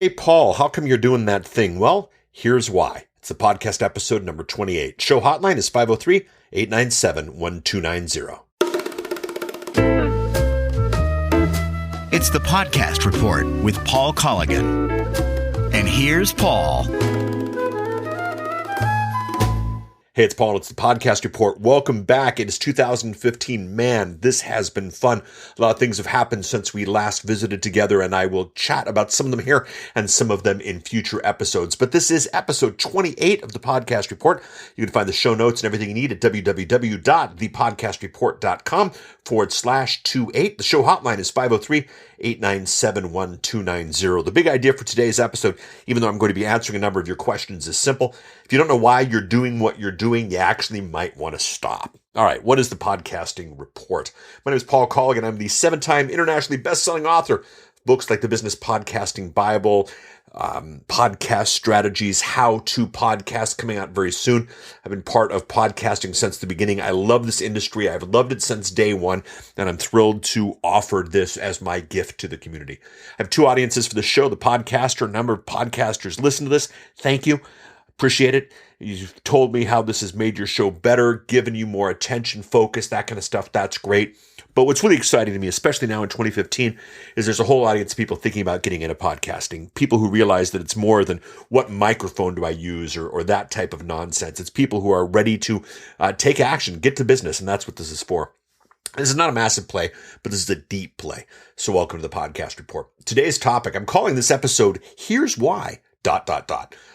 Hey, Paul, how come you're doing that thing? Well, here's why. It's the podcast episode number 28. Show hotline is 503-897-1290. It's the podcast report with Paul Colligan. And here's Paul. Hey, it's Paul. It's the podcast report. Welcome back. It is 2015. Man, this has been fun. A lot of things have happened since we last visited together, and I will chat about some of them here and some of them in future episodes. But this is episode 28 of the podcast report. You can find the show notes and everything you need at www.thepodcastreport.com/28. The show hotline is 503-897-1290. The big idea for today's episode, even though I'm going to be answering a number of your questions, is simple. If you don't know why you're doing what you're doing, you actually might want to stop. All right, what is the podcasting report? My name is Paul Colligan. I'm the 7-time internationally best-selling author of books like The Business Podcasting Bible, Podcast Strategies, How to Podcast, coming out very soon. I've been part of podcasting since the beginning. I love this industry. I've loved it since day one, and I'm thrilled to offer this as my gift to the community. I have two audiences for the show, the podcaster. A number of podcasters listen to this. Thank you. Appreciate it. You've told me how this has made your show better, given you more attention, focus, that kind of stuff. That's great. But what's really exciting to me, especially now in 2015, is there's a whole audience of people thinking about getting into podcasting. People who realize that it's more than what microphone do I use or that type of nonsense. It's people who are ready to take action, get to business, and that's what this is for. This is not a massive play, but this is a deep play. So welcome to the podcast report. Today's topic, I'm calling this episode, Here's Why, ...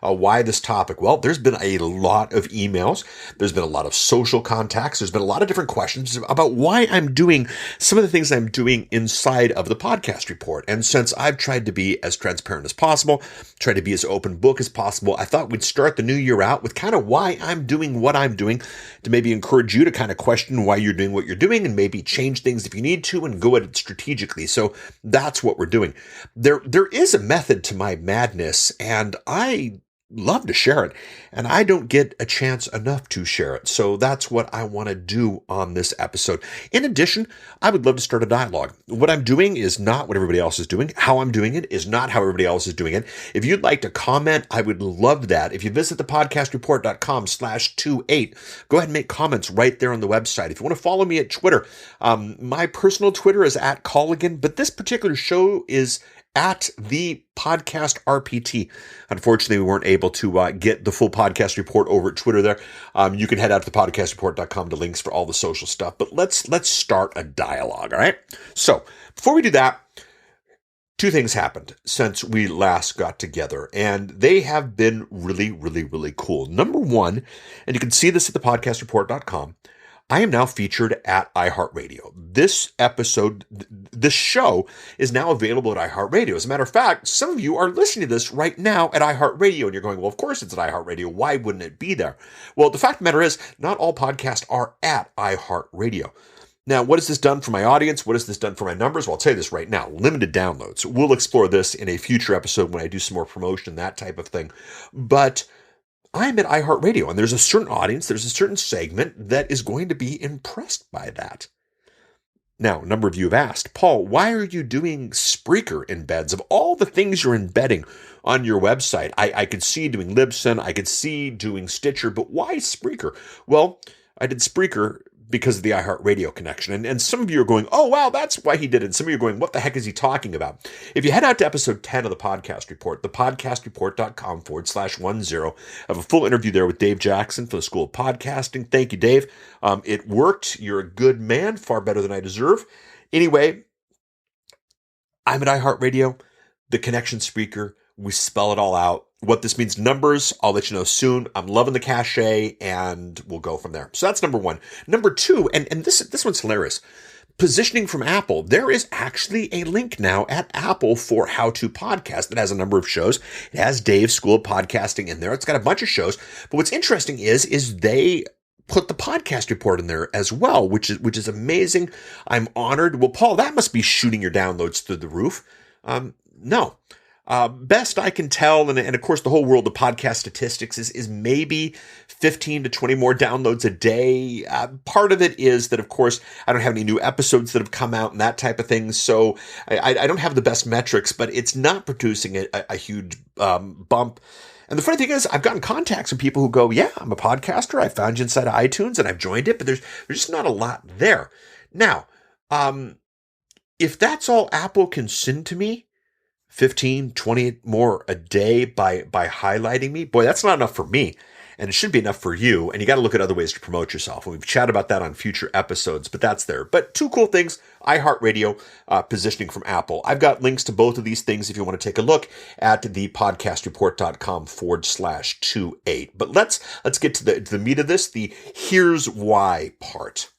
Why this topic? Well, there's been a lot of emails. There's been a lot of social contacts. There's been a lot of different questions about why I'm doing some of the things I'm doing inside of the podcast report. And since I've tried to be as transparent as possible, tried to be as open book as possible, I thought we'd start the new year out with kind of why I'm doing what I'm doing, to maybe encourage you to kind of question why you're doing what you're doing and maybe change things if you need to and go at it strategically. So that's what we're doing. There is a method to my madness, and I love to share it, and I don't get a chance enough to share it. So that's what I want to do on this episode. In addition, I would love to start a dialogue. What I'm doing is not what everybody else is doing. How I'm doing it is not how everybody else is doing it. If you'd like to comment, I would love that. If you visit thepodcastreport.com/28, go ahead and make comments right there on the website. If you want to follow me at Twitter, my personal Twitter is @Colligan, but this particular show is at the podcast RPT. Unfortunately, we weren't able to get the full podcast report over at Twitter there. You can head out to thepodcastreport.com to links for all the social stuff. But let's start a dialogue, all right? So before we do that, two things happened since we last got together, and they have been really, really, really cool. Number one, and you can see this at thepodcastreport.com, I am now featured at iHeartRadio. This episode, this show is now available at iHeartRadio. As a matter of fact, some of you are listening to this right now at iHeartRadio, and you're going, well, of course it's at iHeartRadio. Why wouldn't it be there? Well, the fact of the matter is, not all podcasts are at iHeartRadio. Now, what has this done for my audience? What has this done for my numbers? Well, I'll tell you this right now, limited downloads. We'll explore this in a future episode when I do some more promotion, that type of thing. But I'm at iHeartRadio, and there's a certain audience, there's a certain segment that is going to be impressed by that. Now, a number of you have asked, Paul, why are you doing Spreaker embeds? Of all the things you're embedding on your website, I could see doing Libsyn, I could see doing Stitcher, but why Spreaker? Well, I did Spreaker because of the iHeartRadio connection. And some of you are going, oh, wow, that's why he did it. And some of you are going, what the heck is he talking about? If you head out to episode 10 of the podcast report, thepodcastreport.com/10, I have a full interview there with Dave Jackson for the School of Podcasting. Thank you, Dave. It worked. You're a good man, far better than I deserve. Anyway, I'm at iHeartRadio, the connection Spreaker. We spell it all out. What this means, numbers, I'll let you know soon. I'm loving the cachet, and we'll go from there. So that's number one. Number two, and this one's hilarious. Positioning from Apple. There is actually a link now at Apple for How to Podcast. It has a number of shows. It has Dave's School of Podcasting in there. It's got a bunch of shows. But what's interesting is they put the podcast report in there as well, which is amazing. I'm honored. Well, Paul, that must be shooting your downloads through the roof. No. Best I can tell, and of course the whole world of podcast statistics is maybe 15 to 20 more downloads a day. Part of it is that, of course, I don't have any new episodes that have come out and that type of thing, so I don't have the best metrics, but it's not producing a huge bump. And the funny thing is, I've gotten contacts from people who go, yeah, I'm a podcaster, I found you inside of iTunes, and I've joined it, but there's just not a lot there. Now, if that's all Apple can send to me, 15, 20 more a day by highlighting me, boy, that's not enough for me. And it should be enough for you. And you got to look at other ways to promote yourself. And we've chatted about that on future episodes, but that's there. But two cool things, iHeartRadio, positioning from Apple. I've got links to both of these things if you want to take a look at thepodcastreport.com/28. But let's get to the meat of this, the here's why part.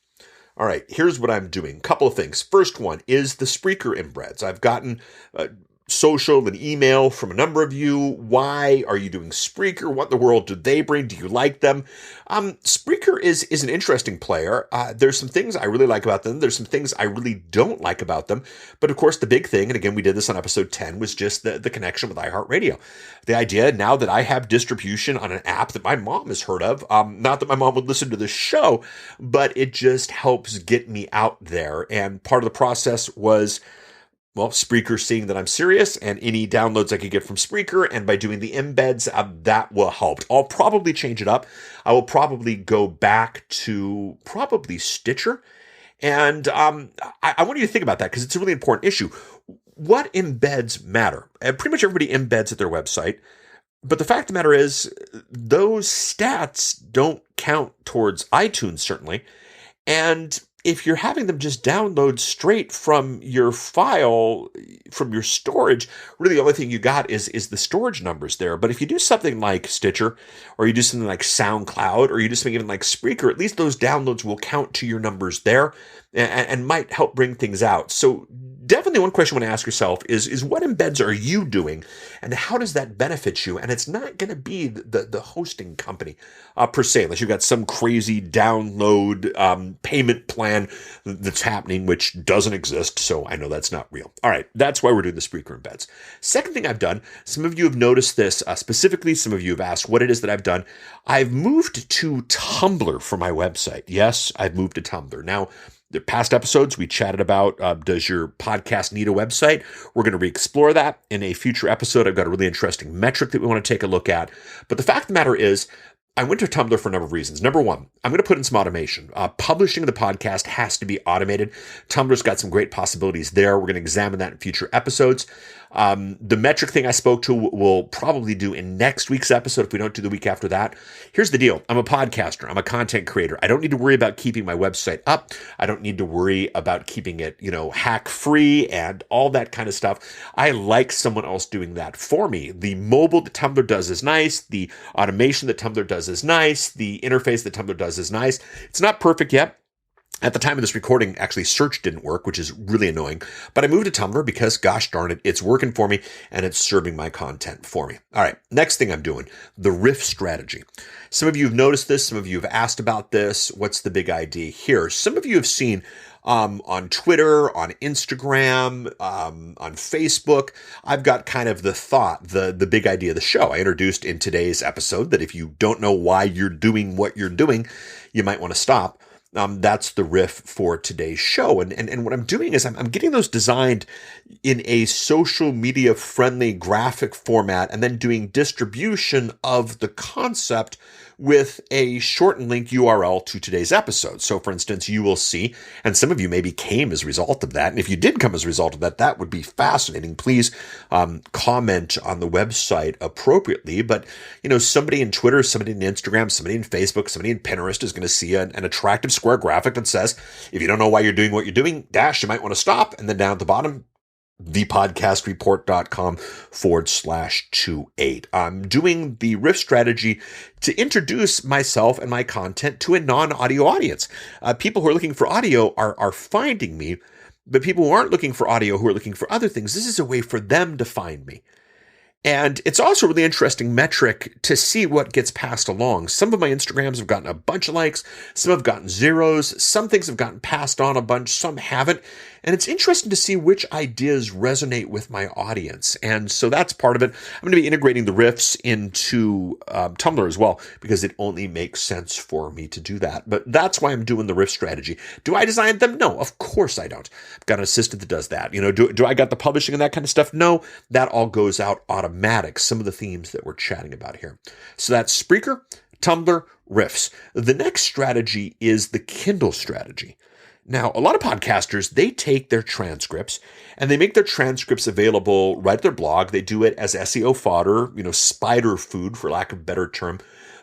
All right, here's what I'm doing. Couple of things. First one is the Spreaker embeds. I've gotten social and email from a number of you. Why are you doing Spreaker? What in the world do they bring? Do you like them? Spreaker is an interesting player. There's some things I really like about them. There's some things I really don't like about them. But of course, the big thing, and again, we did this on episode 10, was just the connection with iHeartRadio. The idea now that I have distribution on an app that my mom has heard of, not that my mom would listen to the show, but it just helps get me out there. And part of the process was, well, Spreaker seeing that I'm serious and any downloads I could get from Spreaker, and by doing the embeds, that will help. I'll probably change it up. I will probably go back to probably Stitcher. And I want you to think about that because it's a really important issue. What embeds matter? Pretty much everybody embeds at their website. But the fact of the matter is, those stats don't count towards iTunes, certainly. And if you're having them just download straight from your file, from your storage, really the only thing you got is the storage numbers there. But if you do something like Stitcher, or you do something like SoundCloud, or you do something even like Spreaker, at least those downloads will count to your numbers there and might help bring things out. So definitely one question you want to ask yourself is what embeds are you doing, and how does that benefit you? And it's not going to be the hosting company per se, unless you've got some crazy download payment plan that's happening, which doesn't exist. So I know that's not real. All right, that's why we're doing the Spreaker embeds. Second thing I've done, some of you have noticed this specifically. Some of you have asked what it is that I've done. I've moved to Tumblr for my website. Yes, I've moved to Tumblr. Now, the past episodes, we chatted about, does your podcast need a website? We're going to re-explore that in a future episode. I've got a really interesting metric that we want to take a look at. But the fact of the matter is, I went to Tumblr for a number of reasons. Number one, I'm going to put in some automation. Publishing the podcast has to be automated. Tumblr's got some great possibilities there. We're going to examine that in future episodes. The metric thing I spoke to we'll probably do in next week's episode if we don't do the week after that. Here's the deal. I'm a podcaster. I'm a content creator. I don't need to worry about keeping my website up. I don't need to worry about keeping it, hack free and all that kind of stuff. I like someone else doing that for me. The mobile that Tumblr does is nice. The automation that Tumblr does is nice. The interface that Tumblr does is nice. It's not perfect yet. At the time of this recording, actually, search didn't work, which is really annoying. But I moved to Tumblr because, gosh darn it, it's working for me and it's serving my content for me. All right, next thing I'm doing, the riff strategy. Some of you have noticed this. Some of you have asked about this. What's the big idea here? Some of you have seen on Twitter, on Instagram, on Facebook, I've got kind of the thought, the big idea of the show. I introduced in today's episode that if you don't know why you're doing what you're doing, you might want to stop. That's the riff for today's show. And what I'm doing is I'm getting those designed in a social media friendly graphic format and then doing distribution of the concept with a shortened link URL to today's episode. So for instance, you will see, and some of you maybe came as a result of that. And if you did come as a result of that, that would be fascinating. Please comment on the website appropriately. But, somebody in Twitter, somebody in Instagram, somebody in Facebook, somebody in Pinterest is going to see an attractive square graphic that says, if you don't know why you're doing what you're doing, you might want to stop. And then down at the bottom, thepodcastreport.com/28. I'm doing the riff strategy to introduce myself and my content to a non-audio audience. People who are looking for audio are finding me, but people who aren't looking for audio, who are looking for other things, this is a way for them to find me. And it's also a really interesting metric to see what gets passed along. Some of my Instagrams have gotten a bunch of likes. Some have gotten zeros. Some things have gotten passed on a bunch. Some haven't. And it's interesting to see which ideas resonate with my audience. And so that's part of it. I'm going to be integrating the riffs into Tumblr as well, because it only makes sense for me to do that. But that's why I'm doing the riff strategy. Do I design them? No, of course I don't. I've got an assistant that does that. Do I got the publishing and that kind of stuff? No, that all goes out automatic. Some of the themes that we're chatting about here. So that's Spreaker, Tumblr, riffs. The next strategy is the Kindle strategy. Now, a lot of podcasters, they take their transcripts and they make their transcripts available right at their blog. They do it as SEO fodder, spider food, for lack of a better term.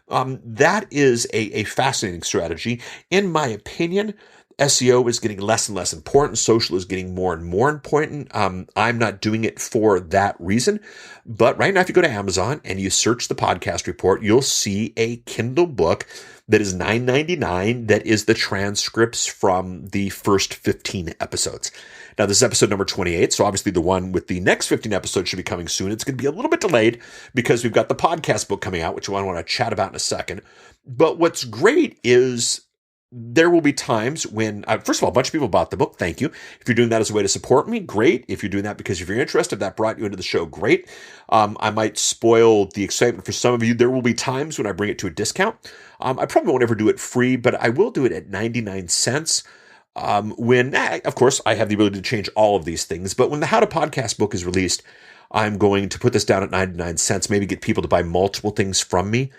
That is a fascinating strategy. In my opinion, SEO is getting less and less important. Social is getting more and more important. I'm not doing it for that reason. But right now, if you go to Amazon and you search the podcast report, you'll see a Kindle book that is $9.99 that is the transcripts from the first 15 episodes. Now, this is episode number 28, so obviously the one with the next 15 episodes should be coming soon. It's going to be a little bit delayed because we've got the podcast book coming out, which I want to chat about in a second. But what's great is there will be times when, first of all, a bunch of people bought the book. Thank you. If you're doing that as a way to support me, great. If you're doing that because if you're interested, that brought you into the show, great. I might spoil the excitement for some of you. There will be times when I bring it to a discount. I probably won't ever do it free, but I will do it at 99 cents. Of course, I have the ability to change all of these things, but when the How to Podcast book is released, I'm going to put this down at 99 cents, maybe get people to buy multiple things from me.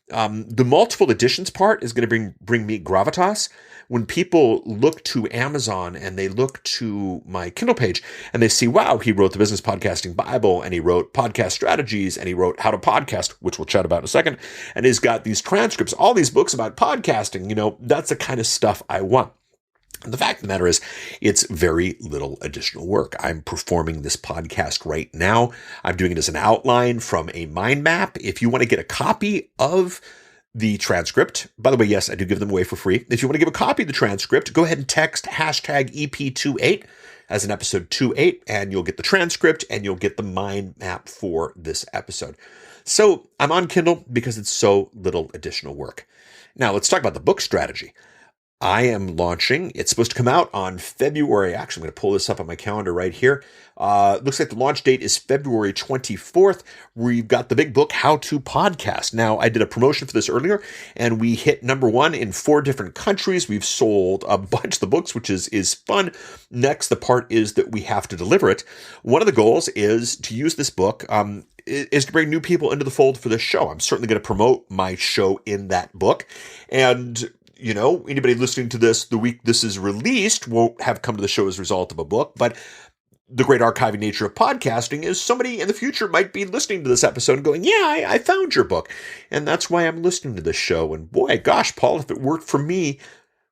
The multiple editions part is going to bring me gravitas. When people look to Amazon and they look to my Kindle page and they see, wow, he wrote the Business Podcasting Bible and he wrote podcast strategies and he wrote How to Podcast, which we'll chat about in a second. And he's got these transcripts, all these books about podcasting, that's the kind of stuff I want. And the fact of the matter is, it's very little additional work. I'm performing this podcast right now. I'm doing it as an outline from a mind map. If you want to get a copy of the transcript, by the way, yes, I do give them away for free. If you want to give a copy of the transcript, go ahead and text hashtag EP28 as an episode 28, and you'll get the transcript and you'll get the mind map for this episode. So I'm on Kindle because it's so little additional work. Now let's talk about the book strategy. I am launching. It's supposed to come out on February. Actually, I'm going to pull this up on my calendar right here. Looks like the launch date is February 24th. We've got the big book, How to Podcast. Now, I did a promotion for this earlier, and we hit number 1 in 4 different countries. We've sold a bunch of the books, which is fun. Next, the part is that we have to deliver it. One of the goals is to use this book is to bring new people into the fold for this show. I'm certainly going to promote my show in that book. And anybody listening to this the week this is released won't have come to the show as a result of a book, but the great archiving nature of podcasting is somebody in the future might be listening to this episode and going, yeah, I found your book. And that's why I'm listening to this show. And boy, gosh, Paul, if it worked for me,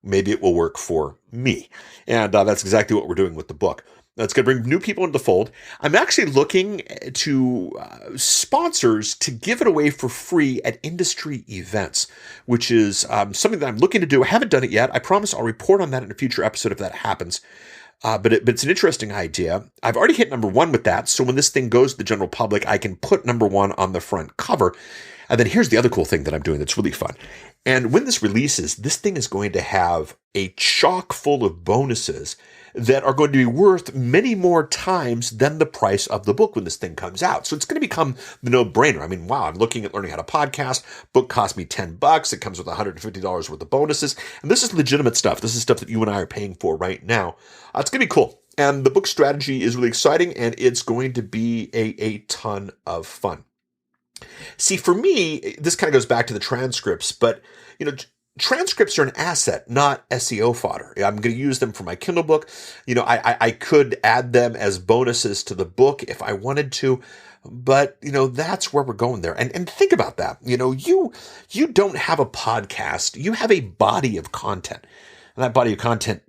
maybe it will work for me. And that's exactly what we're doing with the book. That's going to bring new people into the fold. I'm actually looking to sponsors to give it away for free at industry events, which is something that I'm looking to do. I haven't done it yet. I promise I'll report on that in a future episode if that happens. But it's an interesting idea. I've already hit number 1 with that. So when this thing goes to the general public, I can put number 1 on the front cover. And then here's the other cool thing that I'm doing that's really fun. And when this releases, this thing is going to have a chock full of bonuses that are going to be worth many more times than the price of the book when this thing comes out. So it's going to become the no-brainer. I mean, wow, I'm looking at learning how to podcast. Book cost me $10. It comes with $150 worth of bonuses. And this is legitimate stuff. This is stuff that you and I are paying for right now. It's going to be cool. And the book strategy is really exciting, and it's going to be a ton of fun. See, for me, this kind of goes back to the transcripts, but, transcripts are an asset, not SEO fodder. I'm going to use them for my Kindle book. I could add them as bonuses to the book if I wanted to, but, that's where we're going there. And think about that. You don't have a podcast. You have a body of content, and that body of content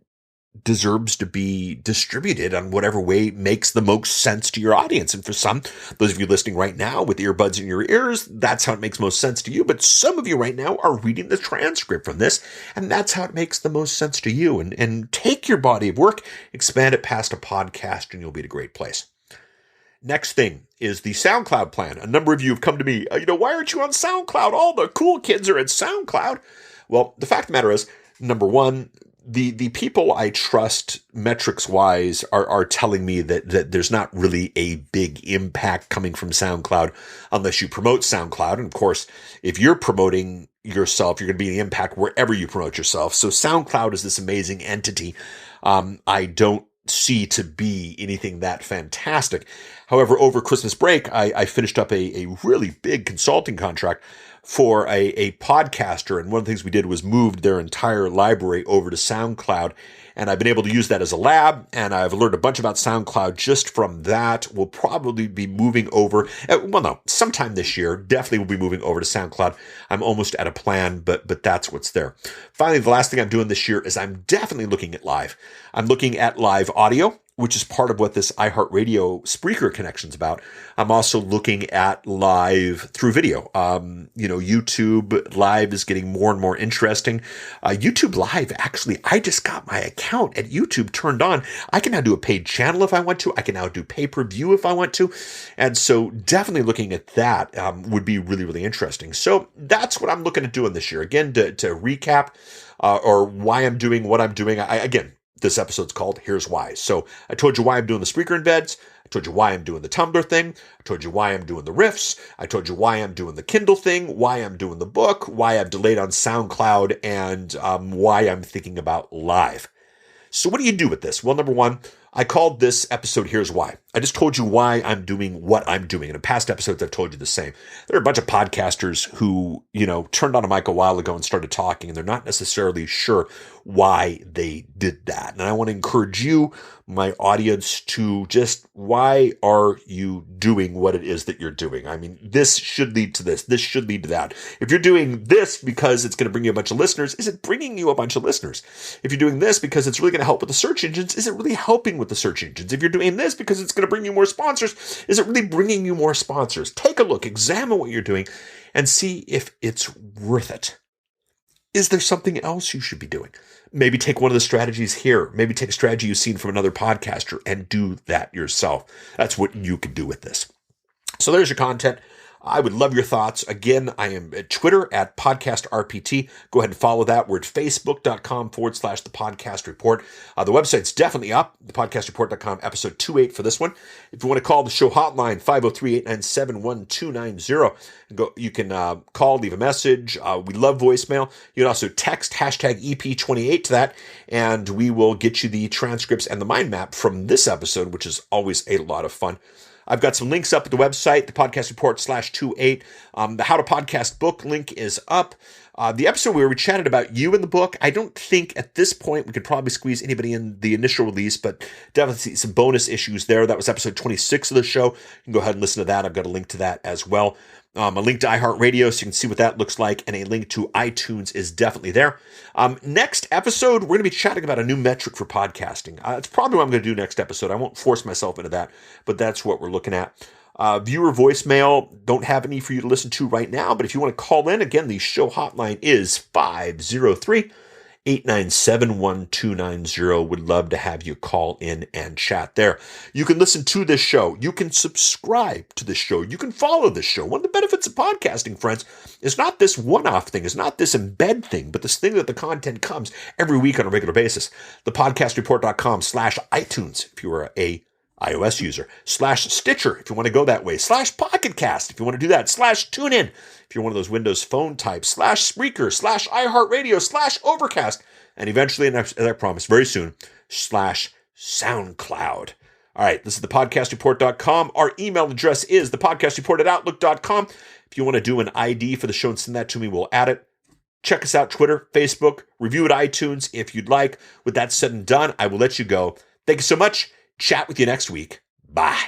deserves to be distributed on whatever way makes the most sense to your audience. And for some, those of you listening right now with earbuds in your ears, that's how it makes most sense to you. But some of you right now are reading the transcript from this, and that's how it makes the most sense to you. And take your body of work, expand it past a podcast, and you'll be at a great place. Next thing is the SoundCloud plan. A number of you have come to me, why aren't you on SoundCloud? All the cool kids are at SoundCloud. Well, the fact of the matter is, number 1, the people I trust metrics wise are telling me that there's not really a big impact coming from SoundCloud unless you promote SoundCloud. And of course, if you're promoting yourself, you're going to be an impact wherever you promote yourself. So SoundCloud is this amazing entity. I don't see to be anything that fantastic. However, over Christmas break, I finished up a really big consulting contract for a podcaster. And one of the things we did was moved their entire library over to SoundCloud. And I've been able to use that as a lab. And I've learned a bunch about SoundCloud just from that. We'll probably be moving over. Sometime this year, definitely we'll be moving over to SoundCloud. I'm almost at a plan, but that's what's there. Finally, the last thing I'm doing this year is I'm definitely looking at live. I'm looking at live audio, which is part of what this iHeartRadio Spreaker connection's about. I'm also looking at live through video. YouTube Live is getting more and more interesting. YouTube Live, actually, I just got my account at YouTube turned on. I can now do a paid channel if I want to. I can now do pay-per-view if I want to. And so definitely looking at that would be really, really interesting. So that's what I'm looking at doing this year. Again, to recap or why I'm doing what I'm doing. This episode's called Here's Why. So I told you why I'm doing the Spreaker embeds. I told you why I'm doing the Tumblr thing. I told you why I'm doing the riffs. I told you why I'm doing the Kindle thing, why I'm doing the book, why I've delayed on SoundCloud, and why I'm thinking about live. So what do you do with this? Well, number one, I called this episode Here's Why. I just told you why I'm doing what I'm doing. And in past episodes, I've told you the same. There are a bunch of podcasters who, turned on a mic a while ago and started talking, and they're not necessarily sure why they did that. And I want to encourage you, my audience, to just, why are you doing what it is that you're doing? I mean, this should lead to this. This should lead to that. If you're doing this because it's going to bring you a bunch of listeners, is it bringing you a bunch of listeners? If you're doing this because it's really going to help with the search engines, is it really helping with the search engines? If you're doing this because it's going to bring you more sponsors, is it really bringing you more sponsors? Take a look, examine what you're doing, and see if it's worth it. Is there something else you should be doing? Maybe take one of the strategies here. Maybe take a strategy you've seen from another podcaster and do that yourself. That's what you could do with this. So there's your content. I would love your thoughts. Again, I am at Twitter at PodcastRPT. Go ahead and follow that. We're at Facebook.com/The Podcast Report. The website's definitely up, thepodcastreport.com, episode 28 for this one. If you want to call the show hotline, 503-897-1290. You can call, leave a message. We love voicemail. You can also text hashtag EP28 to that, and we will get you the transcripts and the mind map from this episode, which is always a lot of fun. I've got some links up at the website, the podcast report /28. The How to Podcast book link is up. The episode where we chatted about you in the book, I don't think at this point we could probably squeeze anybody in the initial release, but definitely some bonus issues there. That was episode 26 of the show. You can go ahead and listen to that. I've got a link to that as well. A link to iHeartRadio so you can see what that looks like, and a link to iTunes is definitely there. Next episode, we're going to be chatting about a new metric for podcasting. It's probably what I'm going to do next episode. I won't force myself into that, but that's what we're looking at. Viewer voicemail, don't have any for you to listen to right now, but if you want to call in, again, the show hotline is 503-897-1290. Would love to have you call in and chat there. You can listen to this show. You can subscribe to this show. You can follow this show. One of the benefits of podcasting, friends, is not this one-off thing. It's not this embed thing, but this thing that the content comes every week on a regular basis. Thepodcastreport.com/iTunes if you are a iOS user, /Stitcher if you want to go that way, /Pocket Cast if you want to do that, /TuneIn if you're one of those Windows phone types, /Spreaker, /iHeartRadio, /Overcast, and eventually, and as I promised, very soon, /SoundCloud. All right, this is thepodcastreport.com. Our email address is thepodcastreport@outlook.com. If you want to do an ID for the show and send that to me, we'll add it. Check us out, Twitter, Facebook, review at iTunes if you'd like. With that said and done, I will let you go. Thank you so much. Chat with you next week. Bye.